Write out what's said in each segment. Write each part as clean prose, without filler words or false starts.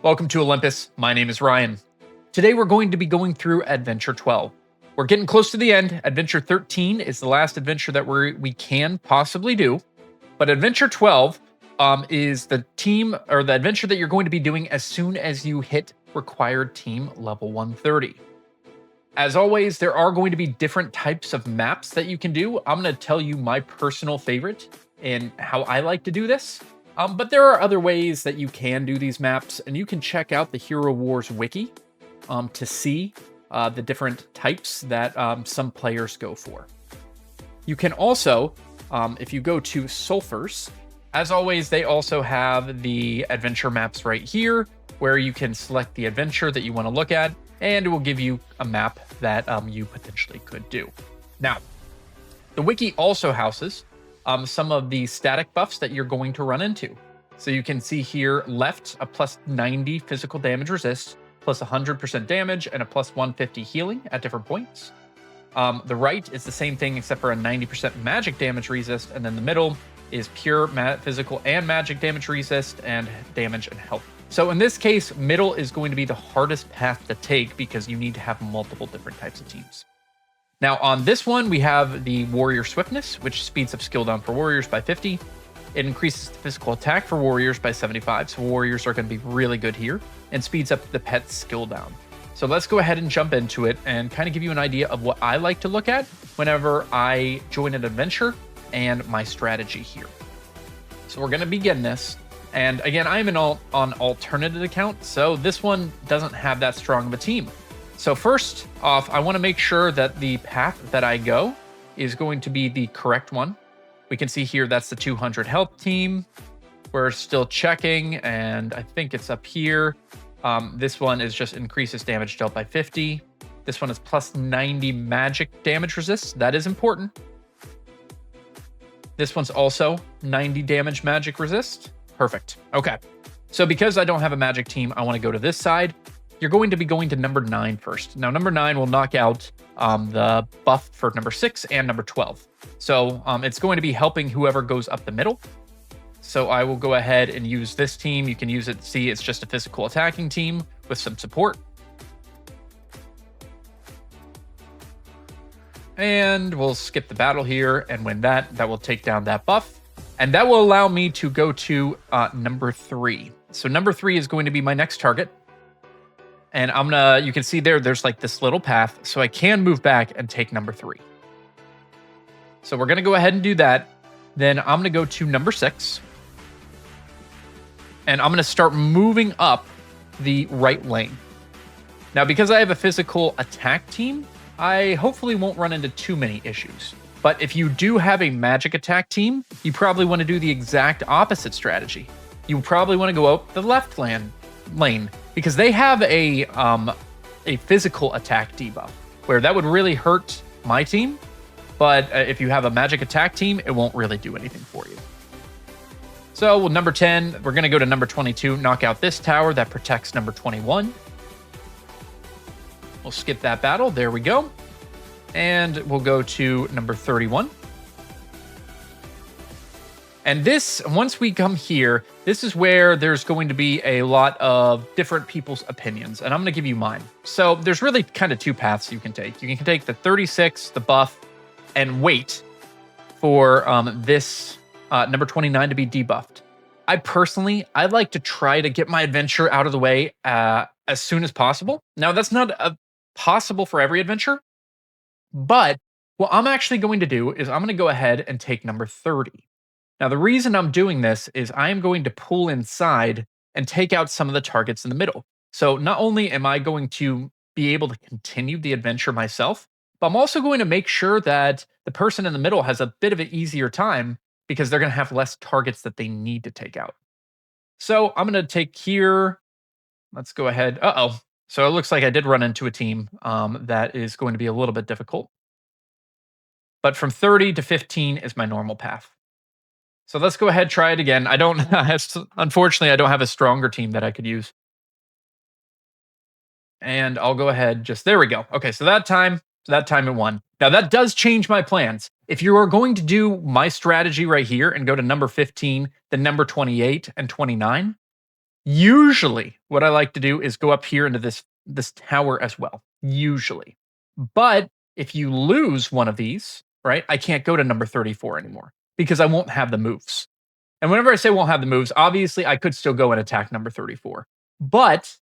Welcome to Olympus. My name is Ryan. Today we're going to be going through Adventure 12. We're getting close to the end. Adventure 13 is the last adventure that we can possibly do. But Adventure 12 is the team or the adventure that you're going to be doing as soon as you hit required team level 130. As always, there are going to be different types of maps that you can do. I'm going to tell you my personal favorite and how I like to do this. But there are other ways that you can do these maps, and you can check out the Hero Wars wiki to see the different types that some players go for. You can also, if you go to Sulfurs, as always, they also have the adventure maps right here, where you can select the adventure that you want to look at, and it will give you a map that you potentially could do. Now, the wiki also houses some of the static buffs that you're going to run into. So you can see here left a plus 90 physical damage resist, plus 100% damage, and a plus 150 healing at different points. The right is the same thing except for a 90% magic damage resist, and then the middle is pure physical and magic damage resist and damage and health. So in this case, middle is going to be the hardest path to take because you need to have multiple different types of teams. Now on this one, we have the Warrior Swiftness, which speeds up skill down for warriors by 50. It increases the physical attack for warriors by 75, so warriors are going to be really good here, and speeds up the pet's skill down. So let's go ahead and jump into it and kind of give you an idea of what I like to look at whenever I join an adventure and my strategy here. So we're going to begin this. And again, I'm on alternate account, so this one doesn't have that strong of a team. So first off, I want to make sure that the path that I go is going to be the correct one. We can see here that's the 200 health team. We're still checking, and I think it's up here. This one is just increases damage dealt by 50. This one is plus 90 magic damage resist. That is important. This one's also 90 damage magic resist. Perfect. Okay. So because I don't have a magic team, I want to go to this side. You're going to be going to number 9 first. Now, number 9 will knock out the buff for number 6 and number 12. So it's going to be helping whoever goes up the middle. So I will go ahead and use this team. You can use it. See, it's just a physical attacking team with some support. And we'll skip the battle here and win that. That will take down that buff. And that will allow me to go to number 3. So number 3 is going to be my next target. And you can see there's like this little path. So I can move back and take number 3. So we're going to go ahead and do that. Then I'm going to go to number 6. And I'm going to start moving up the right lane. Now, because I have a physical attack team, I hopefully won't run into too many issues. But if you do have a magic attack team, you probably want to do the exact opposite strategy. You probably want to go out the left lane because they have a physical attack debuff where that would really hurt my team. But if you have a magic attack team, it won't really do anything for you. So with number 10, we're going to go to number 22, knock out this tower that protects number 21. We'll skip that battle. There we go. And we'll go to number 31. And this, once we come here, this is where there's going to be a lot of different people's opinions. And I'm going to give you mine. So there's really kind of two paths you can take. You can take the 36, the buff, and wait for this number 29 to be debuffed. I like to try to get my adventure out of the way as soon as possible. Now, that's not possible for every adventure. But what I'm actually going to do is I'm going to go ahead and take number 30. Now, the reason I'm doing this is I am going to pull inside and take out some of the targets in the middle. So not only am I going to be able to continue the adventure myself, but I'm also going to make sure that the person in the middle has a bit of an easier time because they're going to have less targets that they need to take out. So I'm going to take here. Let's go ahead. So it looks like I did run into a team that is going to be a little bit difficult. But from 30 to 15 is my normal path. So let's go ahead, try it again. Unfortunately, I don't have a stronger team that I could use. And I'll go ahead, there we go. Okay, so that time it won. Now that does change my plans. If you are going to do my strategy right here and go to number 15, then number 28 and 29, Usually, what I like to do is go up here into this tower as well. Usually. But if you lose one of these, right, I can't go to number 34 anymore because I won't have the moves. And whenever I say won't have the moves, obviously I could still go and attack number 34. But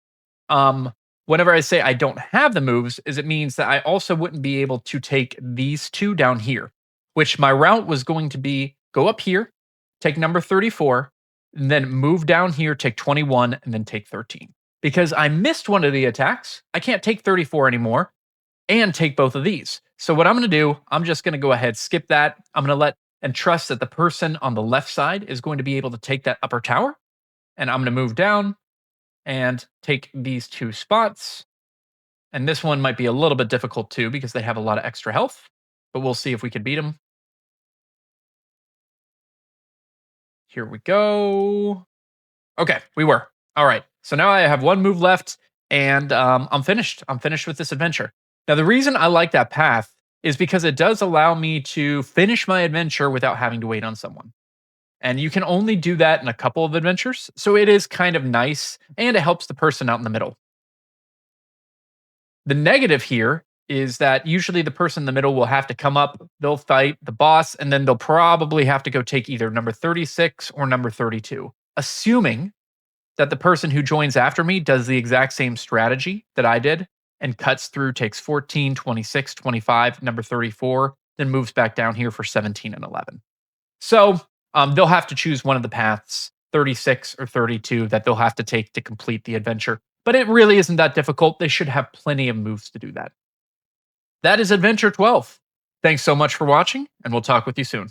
whenever I say I don't have the moves, is it means that I also wouldn't be able to take these two down here, which my route was going to be go up here, take number 34, and then move down here, take 21, and then take 13. Because I missed one of the attacks, I can't take 34 anymore and take both of these. So what I'm going to do, I'm just going to go ahead, skip that. I'm going to let and trust that the person on the left side is going to be able to take that upper tower. And I'm going to move down and take these two spots. And this one might be a little bit difficult too because they have a lot of extra health, but we'll see if we can beat them. Here we go. Okay, we were. All right. So now I have one move left and I'm finished. I'm finished with this adventure. Now, the reason I like that path is because it does allow me to finish my adventure without having to wait on someone. And you can only do that in a couple of adventures. So it is kind of nice and it helps the person out in the middle. The negative here is that usually the person in the middle will have to come up, they'll fight the boss, and then they'll probably have to go take either number 36 or number 32, assuming that the person who joins after me does the exact same strategy that I did and cuts through, takes 14, 26, 25, number 34, then moves back down here for 17 and 11. So they'll have to choose one of the paths, 36 or 32, that they'll have to take to complete the adventure. But it really isn't that difficult. They should have plenty of moves to do that. That is Adventure 12. Thanks so much for watching, and we'll talk with you soon.